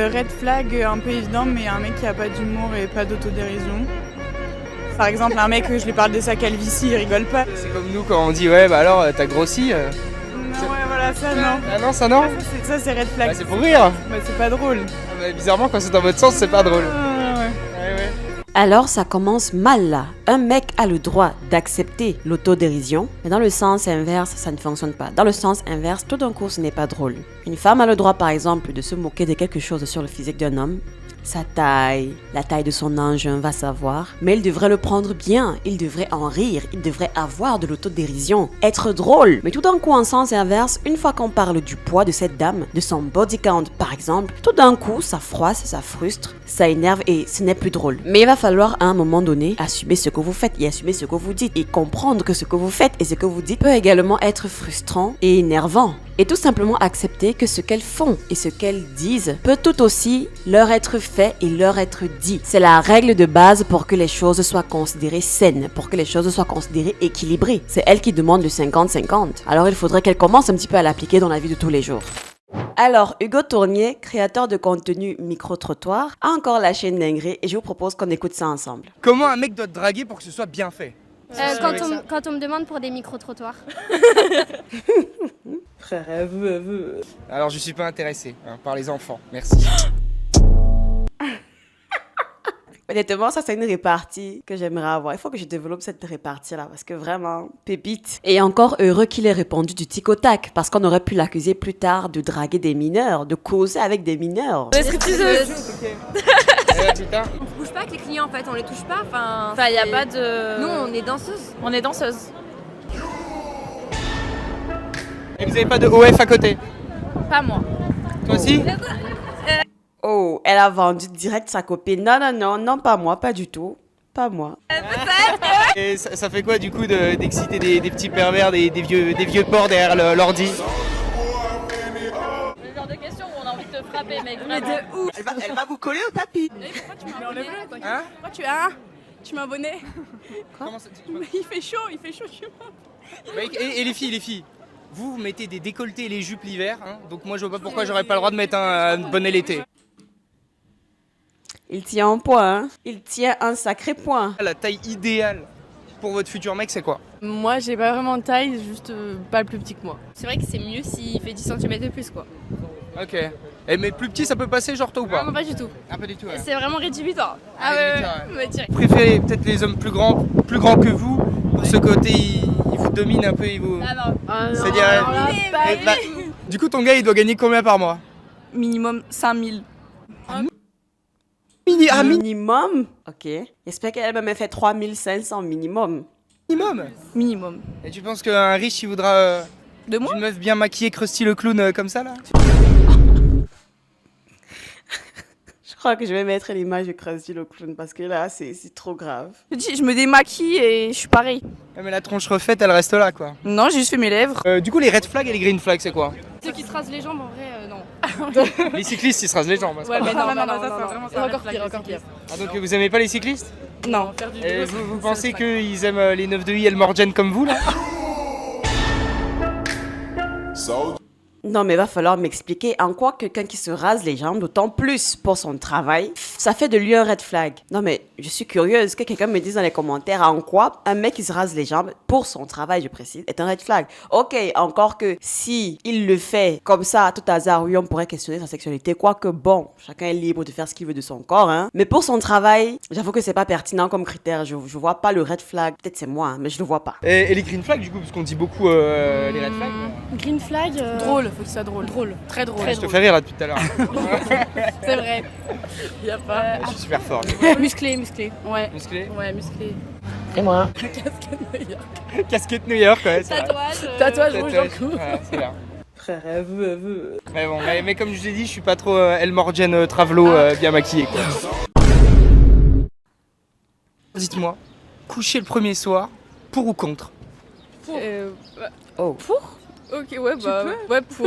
red flag un peu évident, mais un mec qui a pas d'humour et pas d'autodérision. Par exemple, un mec, je lui parle de sa calvitie, il rigole pas. C'est comme nous quand on dit ouais bah alors t'as grossi. Non, ouais, voilà, ça non. Ah non, ça non. Ça c'est red flag. Bah, c'est pour rire. Bah, c'est pas drôle. Mais bizarrement quand c'est dans votre sens c'est pas drôle. Ouais. Ouais. Alors ça commence mal là. Un mec a le droit d'accepter l'autodérision, mais dans le sens inverse, ça ne fonctionne pas. Dans le sens inverse, tout d'un coup, ce n'est pas drôle. Une femme a le droit, par exemple, de se moquer de quelque chose sur le physique d'un homme. Sa taille, la taille de son engin, va savoir. Mais il devrait le prendre bien, il devrait en rire, il devrait avoir de l'autodérision, être drôle. Mais tout d'un coup, en sens inverse, une fois qu'on parle du poids de cette dame, de son body count par exemple, tout d'un coup, ça froisse, ça frustre, ça énerve et ce n'est plus drôle. Mais il va falloir à un moment donné assumer ce que vous faites et assumer ce que vous dites et comprendre que ce que vous faites et ce que vous dites peut également être frustrant et énervant. Et tout simplement accepter que ce qu'elles font et ce qu'elles disent peut tout aussi leur être fait et leur être dit. C'est la règle de base pour que les choses soient considérées saines, pour que les choses soient considérées équilibrées. C'est elle qui demande le 50-50. Alors il faudrait qu'elle commence un petit peu à l'appliquer dans la vie de tous les jours. Alors, Hugo Tournier, créateur de contenu Micro-Trottoir, a encore lâché une dinguerie et je vous propose qu'on écoute ça ensemble. Comment un mec doit te draguer pour que ce soit bien fait? Quand on me demande pour des micro-trottoirs. Frère, elle veut. Alors je suis pas intéressé par les enfants, merci. Honnêtement, ça c'est une répartie que j'aimerais avoir. Il faut que je développe cette répartie-là parce que vraiment, pépite. Et encore heureux qu'il ait répondu du tic au tac parce qu'on aurait pu l'accuser plus tard de draguer des mineurs, de causer avec des mineurs. Putain. On bouge pas avec les clients en fait, on les touche pas. Enfin, Enfin, y a pas de... Nous, on est danseuses. On est danseuse. Et vous avez pas de OF à côté? Pas moi. Toi aussi? Oh, elle a vendu direct sa copine. Non, pas moi, pas du tout. Pas moi. Et ça fait quoi du coup d'exciter des petits pervers, des vieux porcs derrière l'ordi? Le genre de question où on a envie de te frapper, mec. Mais de ouf. Elle va vous coller au tapis. Pourquoi tu m'as abonné? Hein? Pourquoi tu m'as abonné? Comment ça, Il fait chaud chez moi. et les filles, vous mettez des décolletés et les jupes l'hiver, hein, donc moi je vois pas pourquoi j'aurais pas le droit de mettre un bonnet l'été. Il tient un point, hein. Il tient un sacré point. La taille idéale pour votre futur mec c'est quoi? Moi, j'ai pas vraiment de taille, juste pas le plus petit que moi. C'est vrai que c'est mieux s'il fait 10 cm de plus, quoi. Ok. Mais plus petit ça peut passer genre toi ou pas? Non, pas du tout. Ah pas du tout ouais. C'est vraiment rédhibitoire. Ah, rédhibitoire, ouais, direct. Vous préférez peut-être les hommes plus grands que vous, pour ce côté ils vous dominent un peu, ils vous... Ah non. C'est-à-dire... Du coup ton gars il doit gagner combien par mois? Minimum 5000. Minimum? Ok. J'espère qu'elle m'a fait 3500 minimum. Minimum. Et tu penses qu'un riche il voudra De moi? une meuf bien maquillée, Krusty le clown comme ça là? Je crois que je vais mettre l'image de Krusty le clown parce que là, c'est trop grave. Je me démaquille et je suis pareil. Ouais, mais la tronche refaite elle reste là quoi. Non, j'ai juste fait mes lèvres. Du coup les red flags et les green flags c'est quoi? Ceux qui se rasent les jambes, en vrai, non. Les cyclistes ils se rasent les jambes. Ouais, mais non, c'est encore pire. Ah donc vous aimez pas les cyclistes? Non. Et vous pensez qu'ils aiment les 9 de I et le Morgen comme vous là? Non, mais va falloir m'expliquer en quoi quelqu'un qui se rase les jambes, d'autant plus pour son travail, ça fait de lui un red flag. Non, mais je suis curieuse que quelqu'un me dise dans les commentaires en quoi un mec qui se rase les jambes pour son travail, je précise, est un red flag. Ok, encore que si il le fait comme ça à tout hasard, oui, on pourrait questionner sa sexualité, quoique bon, chacun est libre de faire ce qu'il veut de son corps, hein. Mais pour son travail, j'avoue que c'est pas pertinent comme critère. Je vois pas le red flag. Peut-être c'est moi, hein, mais je le vois pas. Et les green flags du coup, parce qu'on dit beaucoup les red flags. Green flag. Drôle, faut que ça soit drôle. Très drôle. Je te fais rire là depuis tout à l'heure. C'est vrai. Y a pas. Je suis super fort. Musclé. Ouais. Musclé. Ouais, musclé. Et moi? Casquette New York, ouais, c'est vrai. Tatouage rouge dans le cou. Ouais, c'est bien. Frère, elle veut. Mais bon, mais comme je l'ai dit, je suis pas trop El Morgen Travelo bien maquillé quoi. Dites-moi, coucher le premier soir, pour ou contre? Oh. Ok, ouais, bah. Ouais, pour.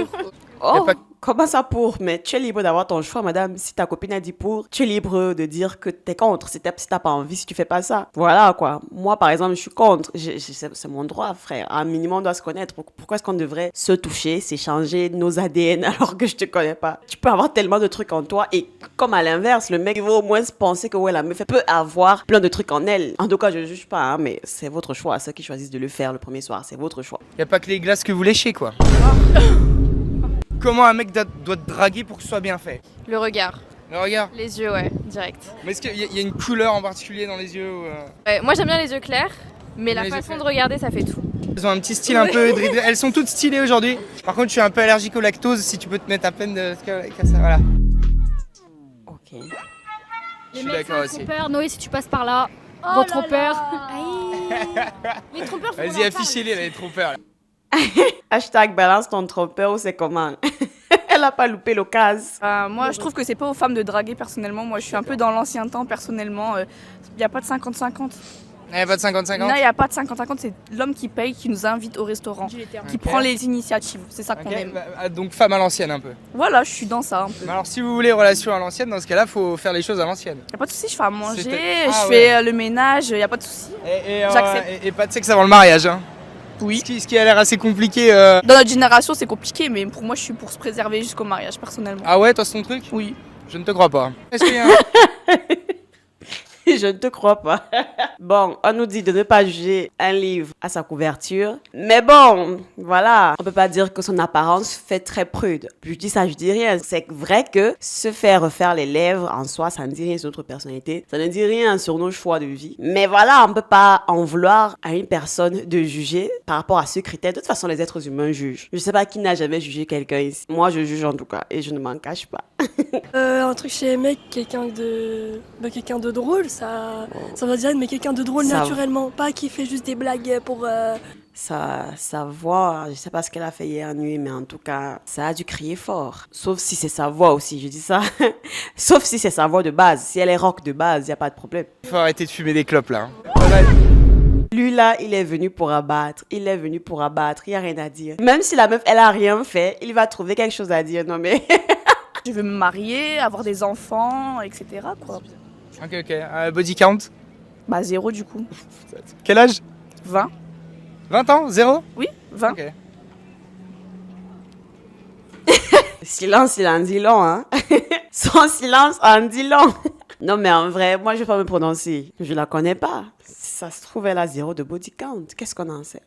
Oh. Comment ça pour? Mais tu es libre d'avoir ton choix, madame. Si ta copine a dit pour, tu es libre de dire que t'es contre. Si t'as pas envie, si tu fais pas ça. Voilà, quoi. Moi, par exemple, je suis contre. C'est mon droit, frère. Un minimum, on doit se connaître. Pourquoi est-ce qu'on devrait se toucher, s'échanger nos ADN alors que je te connais pas? Tu peux avoir tellement de trucs en toi et comme à l'inverse, le mec va au moins se penser que ouais, la meuf peut avoir plein de trucs en elle. En tout cas, je juge pas, hein, mais c'est votre choix. Ceux qui choisissent de le faire le premier soir, c'est votre choix. Y a pas que les glaces que vous léchez, quoi. Comment un mec doit te draguer pour que ce soit bien fait? Le regard. Le regard. Les yeux, ouais, direct. Mais est-ce qu'il y a une couleur en particulier dans les yeux ou, Ouais, moi j'aime bien les yeux clairs, mais la Les yeux façon clairs. de regarder, ça fait tout. Elles ont un petit style un peu... Elles sont toutes stylées aujourd'hui. Par contre, je suis un peu allergique au lactose, si tu peux te mettre à peine de... ça, voilà. Ok. Je suis d'accord aussi. Trompeur, Noé, si tu passes par là, Oh gros trompeur. Les trompeurs, faut qu'on Vas-y, en affichez-les, elle est trop peur. Hashtag balance ton trompeur ou c'est comment? Elle a pas loupé l'occasion. Moi, je trouve que c'est pas aux femmes de draguer personnellement. Moi, je suis un peu dans l'ancien temps personnellement. Il n'y a pas de 50-50. Il n'y a pas de 50-50? Non, il n'y a pas de 50-50. C'est l'homme qui paye, qui nous invite au restaurant, qui Ok. prend les initiatives. C'est ça qu'on Ok, aime. donc femme à l'ancienne un peu. Voilà, je suis dans ça un peu. Mais alors si vous voulez relation à l'ancienne, dans ce cas-là, faut faire les choses à l'ancienne. Y a pas de souci, je fais à manger, C'était- Ah je ouais. fais le ménage, y a pas de souci. J'accepte. Et pas de sexe avant le mariage, hein. Oui. Ce qui a l'air assez compliqué. Dans notre génération, c'est compliqué, mais pour moi, je suis pour se préserver jusqu'au mariage, personnellement. Ah ouais, toi c'est ton truc? Oui. Je ne te crois pas. Est-ce qu'il y a un... Je ne te crois pas. Bon, on nous dit de ne pas juger un livre à sa couverture. Mais bon, voilà. On peut pas dire que son apparence fait très prude. Je dis ça, je dis rien. C'est vrai que se faire refaire les lèvres en soi, ça ne dit rien sur notre personnalité. Ça ne dit rien sur nos choix de vie. Mais voilà, on peut pas en vouloir à une personne de juger par rapport à ce critère. De toute façon, les êtres humains jugent. Je sais pas qui n'a jamais jugé quelqu'un ici. Moi, je juge en tout cas. Et je ne m'en cache pas. Un truc chez les mecs, quelqu'un de drôle, ça va dire, mais quelqu'un de drôle Ça- naturellement, pas qui fait juste des blagues pour... Sa voix, je sais pas ce qu'elle a fait hier nuit, mais en tout cas, ça a dû crier fort. Sauf si c'est sa voix aussi, je dis ça. Sauf si c'est sa voix de base. Si elle est rock de base, y a pas de problème. Faut arrêter de fumer des clopes là. Lui là, il est venu pour abattre. Il est venu pour abattre. Il y a rien à dire. Même si la meuf, elle a rien fait, il va trouver quelque chose à dire. Non mais... Je veux me marier, avoir des enfants, etc. quoi. Ok. Body count? Bah, 0 du coup. Quel âge? 20. 20 ans? 0? Oui, 20. Ok. Silence, il en dit long, hein. Son silence en dit long. Non mais en vrai, moi je vais pas me prononcer. Je la connais pas. Si ça se trouve, elle a 0 de body count. Qu'est-ce qu'on en sait?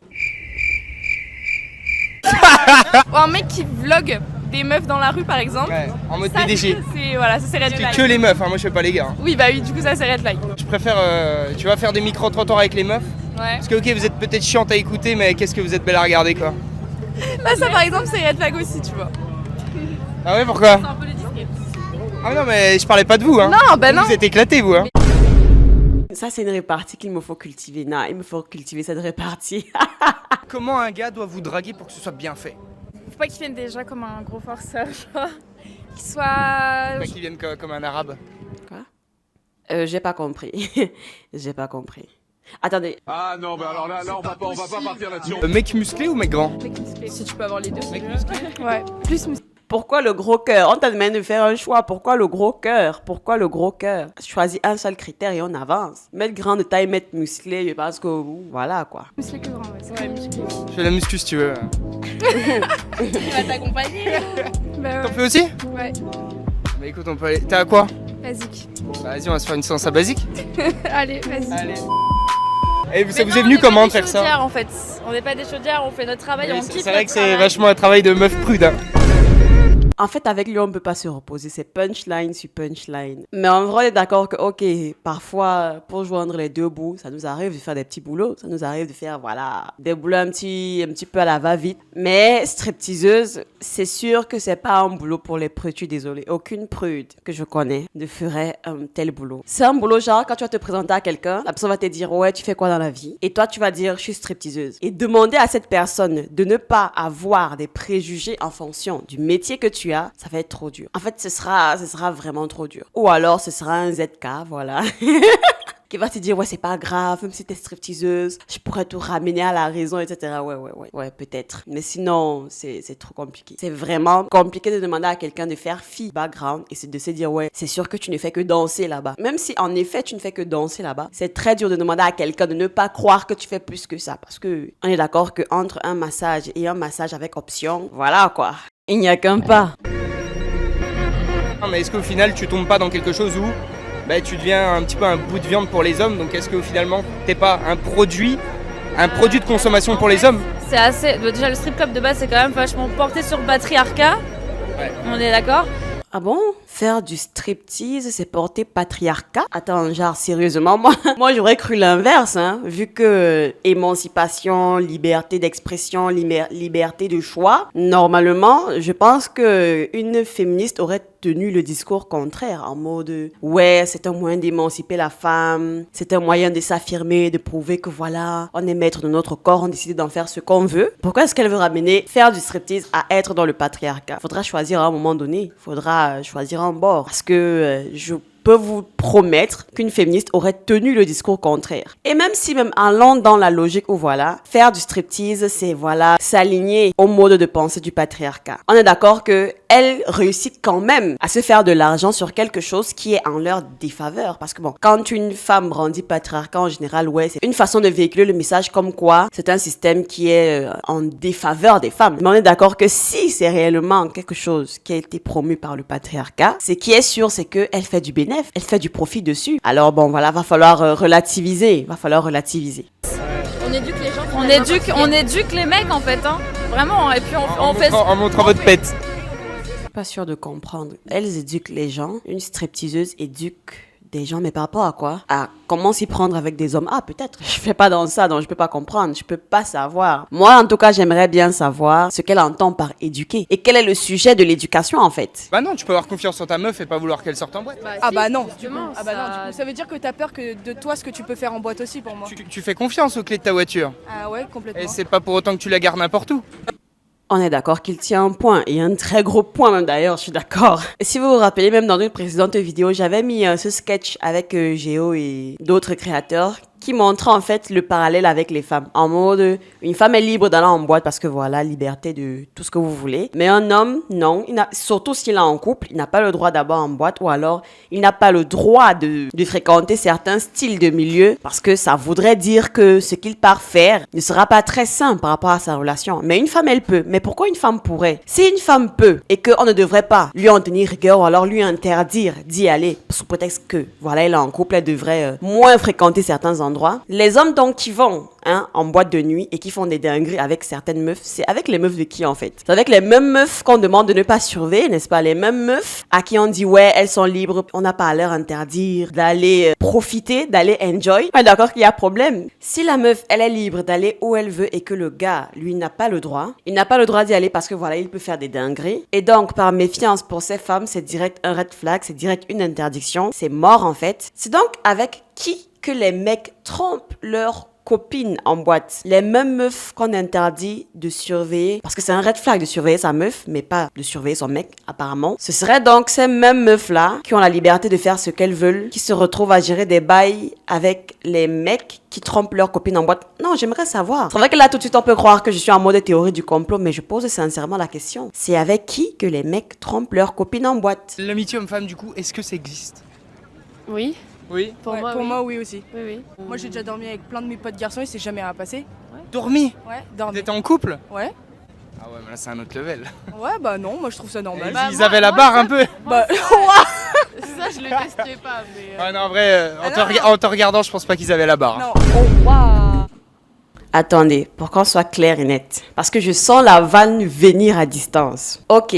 Ou un mec qui vlog des meufs dans la rue, par exemple. Ouais, en mode Ça, PDG. Voilà, ça c'est red C'est flag. que les meufs, hein, moi je fais pas les gars. Hein. Oui, bah oui, du coup, ça c'est red flag. Je préfère, tu vas faire des micro-trottoirs avec les meufs. Ouais. Parce que ok, vous êtes peut-être chiante à écouter, mais qu'est-ce que vous êtes belle à regarder quoi. Là, ça par exemple, c'est red flag aussi, tu vois. Ah ouais, pourquoi? C'est un peu les discrets. Ah non, mais je parlais pas de vous, hein. Non, bah non. Vous êtes éclatés, vous, hein. Ça, c'est une répartie qu'il me faut cultiver. Non, il me faut cultiver cette répartie. Comment un gars doit vous draguer pour que ce soit bien fait? Faut pas qu'il vienne déjà comme un gros forceur, genre. Qu'il soit. Pas qu'il vienne comme un arabe. J'ai pas compris. J'ai pas compris. Attendez. Ah non, bah alors là on va pas partir là-dessus. Mec musclé ou mec grand? Mec musclé. Si tu peux avoir les deux. Mec musclé. Ouais, plus musclé. Pourquoi le gros cœur? On t'a demandé de faire un choix. Pourquoi le gros cœur? Pourquoi le gros cœur? Choisis un seul critère et on avance. Mettre grand de taille, mettre musclé, je pense que voilà quoi. Musclé que grand, ouais. Ouais, musclé. Je fais la muscu si tu veux. Il va t'accompagner. Bah T'en fais aussi? ouais. Bah écoute, on peut aller. T'es à quoi? Basique. Bah vas-y, on va se faire une séance à basique. Allez, vas-y. Allez. Et ça vous est venu comment de faire ça? En fait. On n'est pas des chaudières, on fait notre travail, Oui, on c'est kiffe c'est vrai notre que c'est travail. vachement un travail de meuf prude. Hein. En fait, avec lui, on ne peut pas se reposer. C'est punchline sur punchline. Mais en vrai, on est d'accord que, ok, parfois, pour joindre les deux bouts, ça nous arrive de faire des petits boulots. Ça nous arrive de faire, voilà, des boulots un petit peu à la va-vite. Mais stripteaseuse, c'est sûr que c'est pas un boulot pour les prudes. Je suis désolée. Aucune prude que je connais ne ferait un tel boulot. C'est un boulot genre, quand tu vas te présenter à quelqu'un, la personne va te dire, ouais, tu fais quoi dans la vie? Et toi, tu vas dire, je suis stripteaseuse. Et demander à cette personne de ne pas avoir des préjugés en fonction du métier que tu as, ça va être trop dur. En fait, ce sera vraiment trop dur. Ou alors, ce sera un ZK, voilà. qui va te dire, ouais, c'est pas grave, même si t'es stripteaseuse, je pourrais te ramener à la raison, etc. Ouais, peut-être. Mais sinon, c'est trop compliqué. C'est vraiment compliqué de demander à quelqu'un de faire fi background et de se dire, ouais, c'est sûr que tu ne fais que danser là-bas. Même si, en effet, tu ne fais que danser là-bas, c'est très dur de demander à quelqu'un de ne pas croire que tu fais plus que ça. Parce que, on est d'accord qu'entre un massage et un massage avec option, voilà quoi. Il n'y a qu'un pas. Non, mais est-ce qu'au final, tu tombes pas dans quelque chose où tu deviens un petit peu un bout de viande pour les hommes? Donc est-ce que finalement, t'es pas un produit de consommation pour les hommes? C'est assez. Déjà, le strip club de base, c'est quand même vachement porté sur le patriarcat. Ouais. On est d'accord? Ah bon? Faire du striptease, c'est porter patriarcat? Attends, genre, sérieusement, moi j'aurais cru l'inverse, hein, vu que émancipation, liberté d'expression, liberté de choix, normalement, je pense que une féministe aurait tenu le discours contraire, en mode, ouais, c'est un moyen d'émanciper la femme, c'est un moyen de s'affirmer, de prouver que voilà, on est maître de notre corps, on décide d'en faire ce qu'on veut. Pourquoi est-ce qu'elle veut ramener faire du striptease à être dans le patriarcat? Faudra choisir à un moment donné, faudra choisir un bord, parce que je peux vous promettre qu'une féministe aurait tenu le discours contraire. Et même si, même allant dans la logique où voilà, faire du striptease, c'est voilà, s'aligner au mode de pensée du patriarcat. On est d'accord que elle réussit quand même à se faire de l'argent sur quelque chose qui est en leur défaveur. Parce que bon, quand une femme brandit patriarcat en général, ouais, c'est une façon de véhiculer le message comme quoi c'est un système qui est en défaveur des femmes. Mais on est d'accord que si c'est réellement quelque chose qui a été promu par le patriarcat, ce qui est sûr, c'est qu'elle fait du bénéfice. Elle fait du profit dessus. Alors bon, voilà, va falloir relativiser. On éduque les mecs en fait, hein. Vraiment. Et puis En montrant votre pète. Pas sûr de comprendre. Elles éduquent les gens. Une stripteaseuse éduque des gens, mais par rapport à quoi? À comment s'y prendre avec des hommes? Ah, peut-être. Je fais pas dans ça, donc je peux pas comprendre. Je peux pas savoir. Moi, en tout cas, j'aimerais bien savoir ce qu'elle entend par éduquer. Et quel est le sujet de l'éducation, en fait? Bah non, tu peux avoir confiance en ta meuf et pas vouloir qu'elle sorte en boîte. Ah bah non, justement, ah bah non, du coup, ça veut dire que t'as peur que de toi ce que tu peux faire en boîte aussi pour moi. Tu fais confiance aux clés de ta voiture. Ah ouais, complètement. Et c'est pas pour autant que tu la gardes n'importe où. On est d'accord qu'il tient un point, et un très gros point même d'ailleurs, je suis d'accord. Et si vous vous rappelez, même dans une précédente vidéo, j'avais mis ce sketch avec Géo et d'autres créateurs qui montre en fait le parallèle avec les femmes. En mode, une femme est libre d'aller en boîte parce que voilà, liberté de tout ce que vous voulez. Mais un homme, non. Surtout s'il est en couple, il n'a pas le droit d'aller en boîte ou alors il n'a pas le droit de fréquenter certains styles de milieu parce que ça voudrait dire que ce qu'il part faire ne sera pas très sain par rapport à sa relation. Mais une femme, elle peut. Mais pourquoi une femme pourrait? Si une femme peut et qu'on ne devrait pas lui en tenir rigueur ou alors lui interdire d'y aller sous prétexte que voilà, elle est en couple, elle devrait moins fréquenter certains endroits. Les hommes donc qui vont en boîte de nuit et qui font des dingueries avec certaines meufs, c'est avec les meufs de qui en fait? C'est avec les mêmes meufs qu'on demande de ne pas surveiller, n'est-ce pas? Les mêmes meufs à qui on dit ouais, elles sont libres, on n'a pas à leur interdire d'aller profiter, d'aller enjoy. On est d'accord qu'il y a problème. Si la meuf, elle est libre d'aller où elle veut et que le gars, lui, n'a pas le droit, il n'a pas le droit d'y aller parce que voilà, il peut faire des dingueries. Et donc, par méfiance pour ces femmes, c'est direct un red flag, c'est direct une interdiction, c'est mort en fait. C'est donc avec qui que les mecs trompent leurs copines en boîte. Les mêmes meufs qu'on interdit de surveiller, parce que c'est un red flag de surveiller sa meuf, mais pas de surveiller son mec, apparemment. Ce serait donc ces mêmes meufs-là qui ont la liberté de faire ce qu'elles veulent, qui se retrouvent à gérer des bails avec les mecs qui trompent leurs copines en boîte. Non, j'aimerais savoir. C'est vrai que là, tout de suite, on peut croire que je suis en mode théorie du complot, mais je pose sincèrement la question. C'est avec qui que les mecs trompent leurs copines en boîte? L'amitié homme-femme, du coup, est-ce que ça existe? Oui. Oui. Pour moi, oui aussi. Oui. Moi, j'ai déjà dormi avec plein de mes potes garçons et c'est jamais rien passé. Dormi? Ouais, dormi. T'étais en couple? Ouais. Ah ouais, mais là, c'est un autre level. Ouais, bah non, moi je trouve ça normal. Ils avaient la barre un peu. Bah, Ça, je le testerai pas, mais. Ouais, non, en vrai, en te regardant, je pense pas qu'ils avaient la barre. non. Oh, waouh. Attendez, pour qu'on soit clair et net. Parce que je sens la vanne venir à distance. Ok,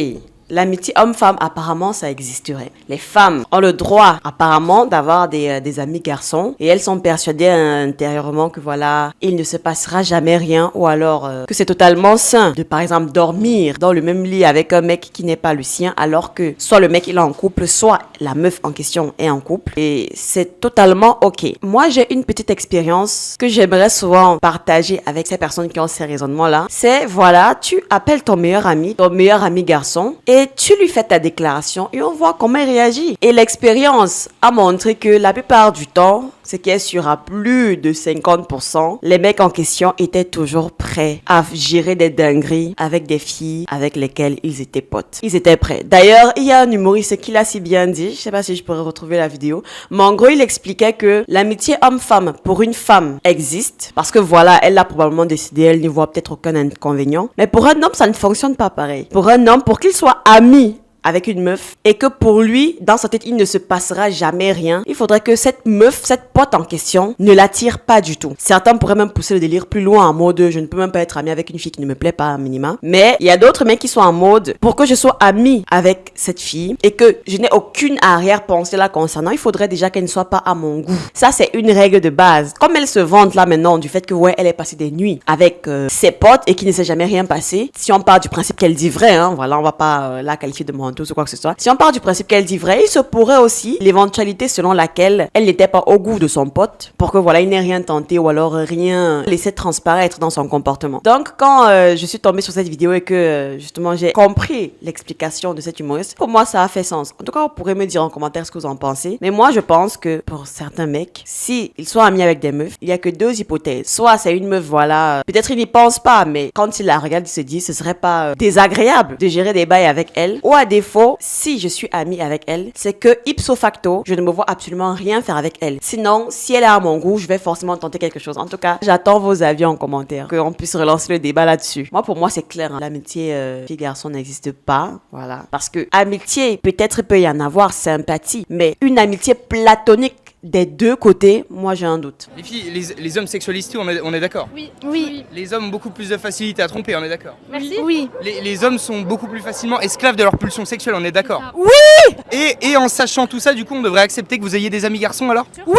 l'amitié homme-femme, apparemment, ça existerait. Les femmes ont le droit, apparemment, d'avoir des amis garçons. Et elles sont persuadées intérieurement que voilà, il ne se passera jamais rien. Ou alors que c'est totalement sain de, par exemple, dormir dans le même lit avec un mec qui n'est pas le sien. Alors que soit le mec il est en couple, soit la meuf en question est en couple. Et c'est totalement ok. Moi, j'ai une petite expérience que j'aimerais souvent partager avec ces personnes qui ont ces raisonnements-là. C'est voilà, tu appelles ton meilleur ami garçon. Et tu lui fais ta déclaration et on voit comment il réagit. Et l'expérience a montré que la plupart du temps, ce qui est sûr à plus de 50%, les mecs en question étaient toujours prêts à gérer des dingueries avec des filles avec lesquelles ils étaient potes. Ils étaient prêts. D'ailleurs, il y a un humoriste qui l'a si bien dit, je sais pas si je pourrais retrouver la vidéo, mais en gros, il expliquait que l'amitié homme-femme pour une femme existe, parce que voilà, elle l'a probablement décidé, elle n'y voit peut-être aucun inconvénient, mais pour un homme, ça ne fonctionne pas pareil. Pour un homme, pour qu'il soit ami avec une meuf et que pour lui, dans sa tête, il ne se passera jamais rien, il faudrait que cette meuf, cette pote en question, ne l'attire pas du tout. Certains pourraient même pousser le délire plus loin en mode je ne peux même pas être ami avec une fille qui ne me plaît pas à minima. Mais il y a d'autres mecs qui sont en mode pour que je sois ami avec cette fille et que je n'ai aucune arrière-pensée là concernant, il faudrait déjà qu'elle ne soit pas à mon goût. Ça, c'est une règle de base. Comme elle se vante là maintenant du fait que ouais, elle est passée des nuits avec ses potes et qu'il ne s'est jamais rien passé. Si on part du principe qu'elle dit vrai, hein, voilà, on va pas la qualifier de menteuse ou quoi que ce soit. Si on part du principe qu'elle dit vrai, il se pourrait aussi l'éventualité selon laquelle elle n'était pas au goût de son pote pour que voilà, il n'ait rien tenté ou alors rien laissé transparaître dans son comportement. Donc quand je suis tombée sur cette vidéo et que justement j'ai compris l'explication de cet humoriste, pour moi ça a fait sens. En tout cas, vous pourrez me dire en commentaire ce que vous en pensez. Mais moi je pense que pour certains mecs, si ils sont amis avec des meufs, il y a que deux hypothèses. Soit c'est une meuf, voilà, peut-être il n'y pense pas, mais quand il la regarde, il se dit ce serait pas désagréable de gérer des bails avec elle. Ou à défaut, si je suis amie avec elle, c'est que ipso facto, je ne me vois absolument rien faire avec elle. Sinon, si elle est à mon goût, je vais forcément tenter quelque chose. En tout cas, j'attends vos avis en commentaire, qu'on puisse relancer le débat là-dessus. Moi, pour moi, c'est clair, hein. L'amitié fille-garçon n'existe pas, voilà. Parce que amitié, peut-être peut y en avoir, sympathie, mais une amitié platonique des deux côtés, moi j'ai un doute. Les filles, les hommes sexualistes, on est d'accord. Oui. Les hommes ont beaucoup plus de facilité à tromper, on est d'accord. Merci. Oui. Les hommes sont beaucoup plus facilement esclaves de leur pulsion sexuelle, on est d'accord. Oui. Et en sachant tout ça, du coup, on devrait accepter que vous ayez des amis garçons alors. Oui.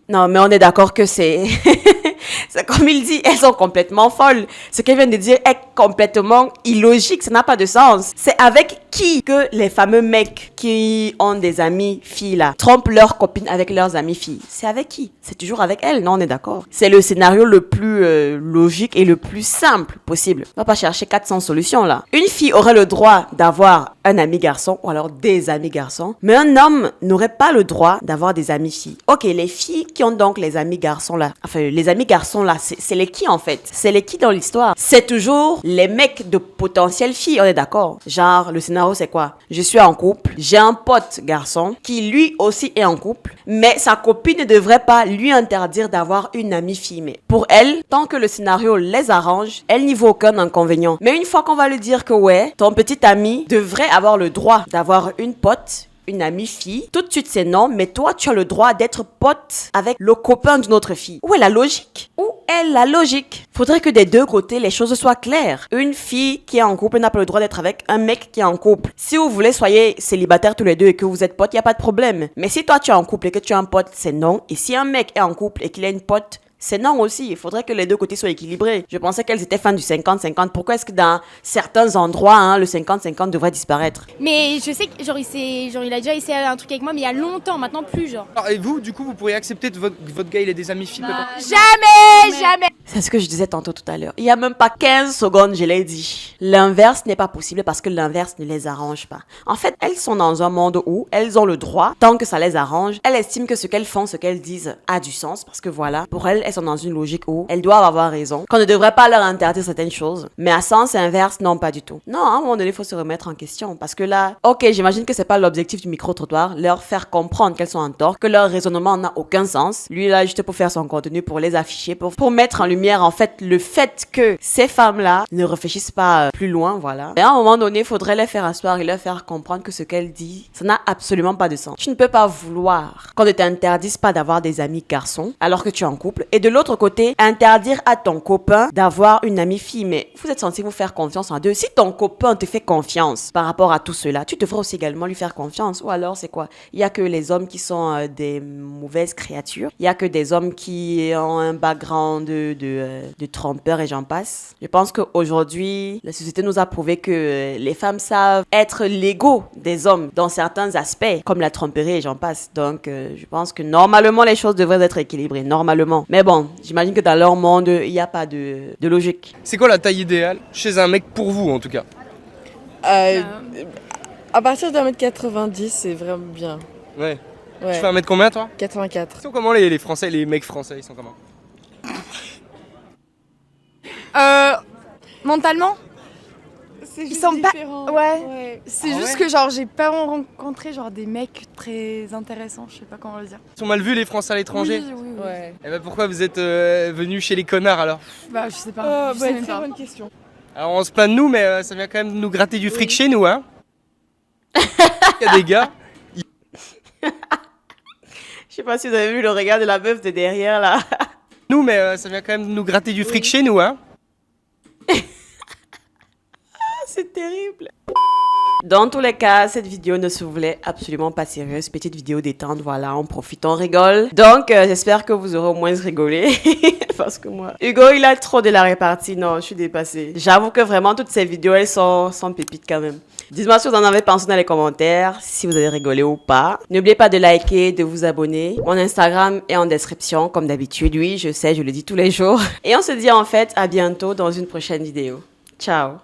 Non, mais on est d'accord que c'est... c'est comme il dit, elles sont complètement folles. Ce qu'elle vient de dire est complètement illogique, ça n'a pas de sens. C'est avec qui que les fameux mecs qui ont des amis filles là trompent leurs copines avec leurs amis filles? C'est avec qui? C'est toujours avec elles, non, on est d'accord. C'est le scénario le plus logique et le plus simple possible. On va pas chercher 400 solutions là. Une fille aurait le droit d'avoir un ami garçon ou alors des amis garçons, mais un homme n'aurait pas le droit d'avoir des amis filles. Ok, les filles qui ont donc les amis garçons là, enfin les amis garçons là, c'est les qui en fait? C'est les qui dans l'histoire? C'est toujours les mecs de potentielles filles, on est d'accord? Genre, le scénario c'est quoi? Je suis en couple, j'ai un pote garçon qui lui aussi est en couple, mais sa copine ne devrait pas lui interdire d'avoir une amie fille. Mais pour elle, tant que le scénario les arrange, elle n'y voit aucun inconvénient. Mais une fois qu'on va lui dire que ouais, ton petit ami devrait avoir le droit d'avoir une pote, une amie fille, tout de suite c'est non, mais toi tu as le droit d'être pote avec le copain d'une autre fille. Où est la logique? Où est la logique? Faudrait que des deux côtés les choses soient claires. Une fille qui est en couple n'a pas le droit d'être avec un mec qui est en couple. Si vous voulez, soyez célibataires tous les deux et que vous êtes potes, y a pas de problème. Mais si toi tu es en couple et que tu as un pote, c'est non. Et si un mec est en couple et qu'il a une pote, c'est non aussi. Il faudrait que les deux côtés soient équilibrés. Je pensais qu'elles étaient fans du 50-50. Pourquoi est-ce que dans certains endroits, hein, le 50-50 devrait disparaître? Mais je sais que genre il a déjà essayé un truc avec moi, mais il y a longtemps, maintenant plus genre. Alors, et vous, du coup, vous pourriez accepter que votre gars il ait des amis filles peut-être? Jamais. C'est ce que je disais tantôt tout à l'heure. Il y a même pas 15 secondes, je l'ai dit. L'inverse n'est pas possible parce que l'inverse ne les arrange pas. En fait, elles sont dans un monde où elles ont le droit, tant que ça les arrange, elles estiment que ce qu'elles font, ce qu'elles disent a du sens parce que voilà, pour elles sont dans une logique où elles doivent avoir raison, qu'on ne devrait pas leur interdire certaines choses. Mais à sens inverse, non, pas du tout. Non, à un moment donné, il faut se remettre en question parce que là, ok, j'imagine que c'est pas l'objectif du micro-trottoir, leur faire comprendre qu'elles sont en tort, que leur raisonnement n'a aucun sens. Lui, là, juste pour faire son contenu, pour les afficher, pour mettre en lumière, en fait, le fait que ces femmes-là ne réfléchissent pas plus loin, voilà. Et à un moment donné, il faudrait les faire asseoir et leur faire comprendre que ce qu'elles disent, ça n'a absolument pas de sens. Tu ne peux pas vouloir qu'on ne t'interdise pas d'avoir des amis garçons alors que tu es en couple et de l'autre côté, interdire à ton copain d'avoir une amie fille. Mais vous êtes censé vous faire confiance en deux. Si ton copain te fait confiance par rapport à tout cela, tu devrais aussi également lui faire confiance. Ou alors, c'est quoi? Il y a que les hommes qui sont des mauvaises créatures. Il y a que des hommes qui ont un background de trompeurs et j'en passe. Je pense qu'aujourd'hui, la société nous a prouvé que les femmes savent être l'ego des hommes dans certains aspects, comme la tromperie et j'en passe. Donc, je pense que normalement, les choses devraient être équilibrées. Normalement. Mais bon, j'imagine que dans leur monde, il n'y a pas de logique. C'est quoi la taille idéale chez un mec pour vous en tout cas? À partir d'1m90, c'est vraiment bien. Ouais. Tu fais 1 mètre combien toi? 84. Ils sont comment les Français, les mecs français, ils sont comment? Mentalement, Ils sont pas- ouais. Ouais. C'est Ah juste ouais que genre j'ai pas rencontré genre des mecs très intéressants, je sais pas comment le dire. Ils sont mal vus les Français à l'étranger? Oui. Ouais. Et bah pourquoi vous êtes venus chez les connards alors? Bah je sais pas. Je sais même pas. bonne question. Alors on se plaint de nous, mais ça vient quand même de nous gratter du fric chez nous, hein. Il y a des gars. Je sais pas si vous avez vu le regard de la meuf de derrière là. Nous, mais ça vient quand même de nous gratter du fric chez nous, hein. C'est terrible. Dans tous les cas, cette vidéo ne se voulait absolument pas sérieuse. Petite vidéo détente, voilà, on profite, on rigole. Donc, j'espère que vous aurez au moins rigolé. Parce que moi, Hugo, il a trop de la répartie. Non, je suis dépassée. J'avoue que vraiment, toutes ces vidéos, elles sont pépites quand même. Dites-moi ce que vous en avez pensé dans les commentaires, si vous avez rigolé ou pas. N'oubliez pas de liker, de vous abonner. Mon Instagram est en description, comme d'habitude. Oui, je sais, je le dis tous les jours. Et on se dit en fait à bientôt dans une prochaine vidéo. Ciao.